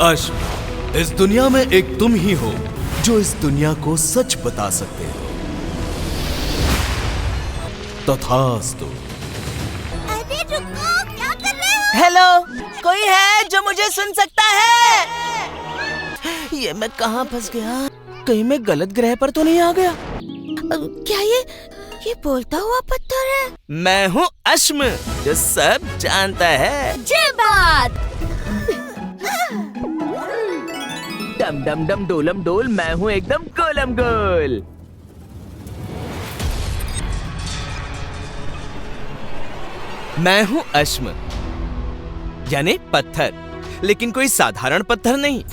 अश्व, इस दुनिया में एक तुम ही हो जो इस दुनिया को सच बता सकते हो। तथास्तु। अरे रुको, क्या कर रहे हो? हेलो, कोई है जो मुझे सुन सकता है? ये मैं कहाँ फंस गया? कहीं मैं गलत ग्रह पर तो नहीं आ गया? क्या ये बोलता हुआ पत्थर है? मैं हूँ अश्म, जो सब जानता है। जय बात। डम डम डम डोलम डोल, मैं हूँ एकदम गोलम गोल। मैं हूँ अश्म, यानी पत्थर, लेकिन कोई साधारण पत्थर नहीं।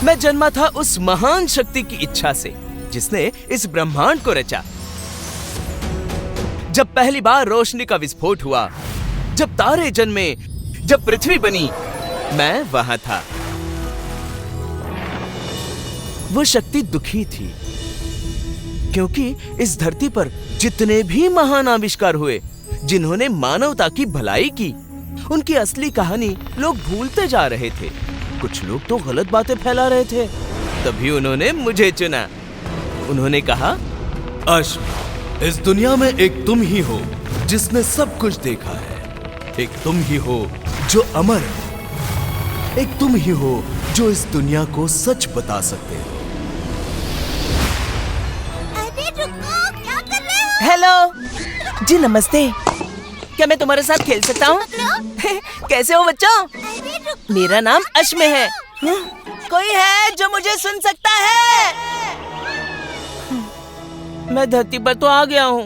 मैं जन्मा था उस महान शक्ति की इच्छा से जिसने इस ब्रह्मांड को रचा। जब पहली बार रोशनी का विस्फोट हुआ, जब तारे जन्मे, जब पृथ्वी बनी, मैं वहां था। वो शक्ति दुखी थी क्योंकि इस धरती पर जितने भी महान आविष्कार हुए, जिन्होंने मानवता की भलाई की, उनकी असली कहानी लोग भूलते जा रहे थे। कुछ लोग तो गलत बातें फैला रहे थे। तभी उन्होंने मुझे चुना। उन्होंने कहा, अश्व, इस दुनिया में एक तुम ही हो जिसने सब कुछ देखा है। एक तुम ही हो जो अमर है। एक तुम ही हो जो इस दुनिया को सच बता सकते हो। अरे रुको, क्या कर रहे हो? हेलो जी, नमस्ते। क्या मैं तुम्हारे साथ खेल सकता हूँ? कैसे हो बच्चों? अरे रुको। मेरा नाम अश्म है। कोई है जो मुझे सुन सकता है? मैं धरती पर तो आ गया हूँ,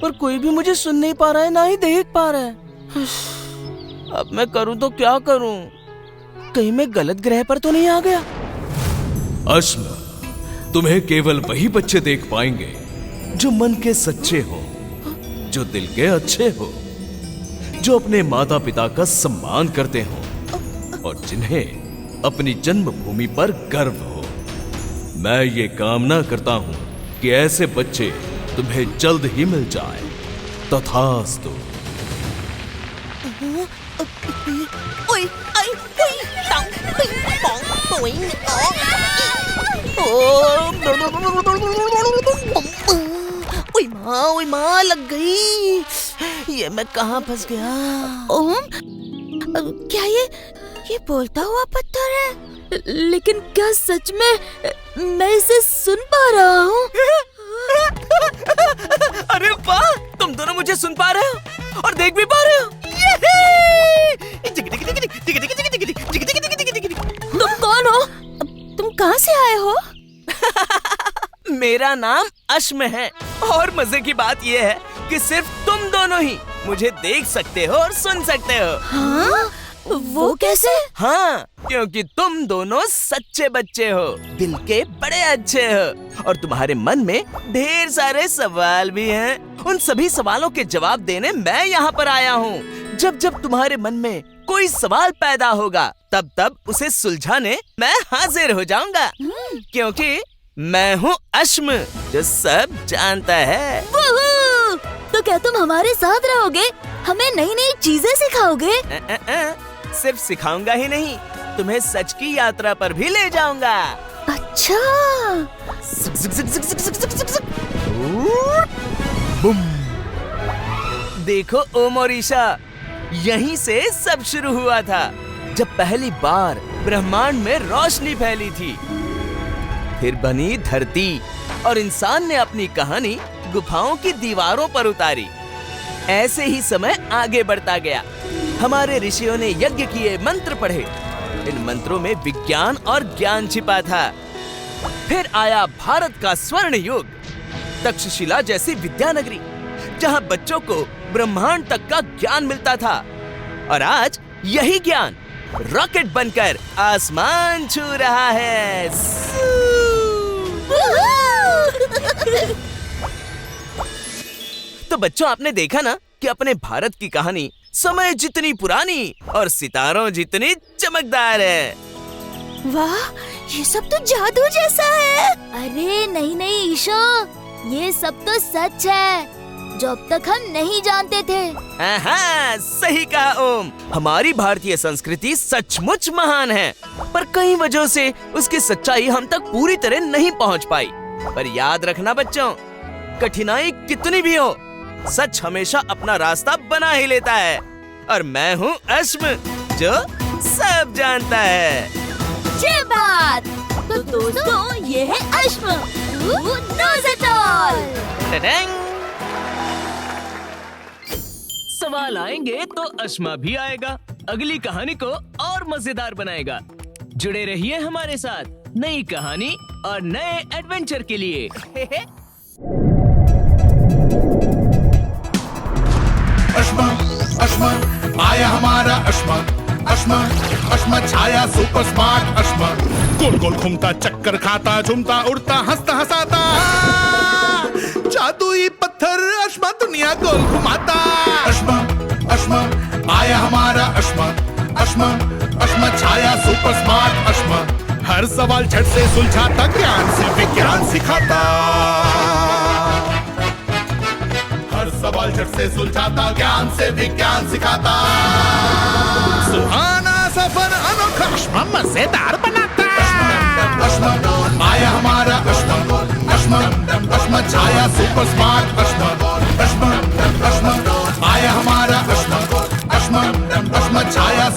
पर कोई भी मुझे सुन नहीं पा रहा है, ना ही देख पा रहा है। अब मैं करूँ तो क्या करूँ? कहीं मैं गलत ग्रह पर तो नहीं आ गया? अश्म, तुम्हें केवल वही बच्चे देख पाएंगे जो मन के सच्चे हो, जो दिल के अच्छे हो, जो अपने माता पिता का सम्मान करते हो और जिन्हें अपनी जन्मभूमि पर गर्व हो। मैं ये कामना करता हूँ कि ऐसे बच्चे तुम्हें जल्द ही मिल जाए। तथास्तु। ओए, आई, ओए, टांग, पिंग, पोंग, पोइंग, ओए माँ, लग गई। ये मैं कहाँ फंस गया? ओम, क्या ये बोलता हुआ पत्थर है? लेकिन क्या सच में मैं इसे सुन पा रहा हूँ? अरे वाह, तुम दोनों मुझे सुन पा रहे हो और देख भी पा रहे हो। तुम कौन हो? तुम कहाँ से आए हो? मेरा नाम अश्म है और मजे की बात यह है कि सिर्फ तुम दोनों ही मुझे देख सकते हो और सुन सकते हो। हाँ? वो कैसे? हाँ, क्योंकि तुम दोनों सच्चे बच्चे हो, दिल के बड़े अच्छे हो और तुम्हारे मन में ढेर सारे सवाल भी हैं। उन सभी सवालों के जवाब देने मैं यहाँ पर आया हूँ। जब जब तुम्हारे मन में कोई सवाल पैदा होगा, तब तब उसे सुलझाने मैं हाजिर हो जाऊंगा, क्योंकि मैं हूँ अश्म, जो सब जानता है। वूहू! तो क्या तुम हमारे साथ रहोगे? हमें नई नई चीजें सिखाओगे? सिर्फ सिखाऊंगा ही नहीं, तुम्हें सच की यात्रा पर भी ले जाऊंगा। अच्छा। बुम। देखो ओम और ईशा, यहीं से सब शुरू हुआ था, जब पहली बार ब्रह्मांड में रोशनी फैली थी। फिर बनी धरती और इंसान ने अपनी कहानी गुफाओं की दीवारों पर उतारी। ऐसे ही समय आगे बढ़ता गया। हमारे ऋषियों ने यज्ञ किए, मंत्र पढ़े। इन मंत्रों में विज्ञान और ज्ञान छिपा था। फिर आया भारत का स्वर्ण युग, तक्षशिला जैसी विद्यानगरी, जहां बच्चों को ब्रह्मांड तक का ज्ञान मिलता था। और आज यही ज्ञान रॉकेट बनकर आसमान छू रहा है। तो बच्चों, आपने देखा ना कि अपने भारत की कहानी समय जितनी पुरानी और सितारों जितनी चमकदार है। वाह, ये सब तो जादू जैसा है। अरे नहीं नहीं ईशा, ये सब तो सच है। जो अब तक हम नहीं जानते थे। हाँ, सही कहा ओम। हमारी भारतीय संस्कृति सचमुच महान है, पर कई वजहों से उसकी सच्चाई हम तक पूरी तरह नहीं पहुंच पाई। पर याद रखना बच्चों, कठिनाई कितनी भी हो, सच हमेशा अपना रास्ता बना ही लेता है। और मैं हूँ अश्म, जो सब जानता है। ये बात तो दोस्तों, ये है अश्म, who knows it all। टडंग! सवाल आएंगे तो अश्मा भी आएगा, अगली कहानी को और मजेदार बनाएगा। जुड़े रहिए हमारे साथ नई कहानी और नए एडवेंचर के लिए। अश्मा अश्मा आया हमारा अश्मा, अश्मा अश्मा छाया सुपर स्मार्ट अश्मा। गोल गोल घूमता, चक्कर खाता, झूमता, उड़ता, हंसता हंसाता, जादुई पत्थर अश्मा दुनिया गोल घुमाता। अश्मा अश्मा आया हमारा अश्मा, अश्मा अश्मा छाया सुपर स्मार्ट अश्मा। हर सवाल झट से सुलझाता, ज्ञान से विज्ञान सिखाता। हर सवाल झट से सुलझाता, ज्ञान से विज्ञान सिखाता। सुहाना सफर अनोखा अश्मा मजेदार बनाता। अश्मा आया हमारा अश्मा, अश्मा अश्मा छाया सुपर स्मार्ट अश्मा। अश्मा अश्मा आया हमारा अश्मा, अश्मा अश्मा छाया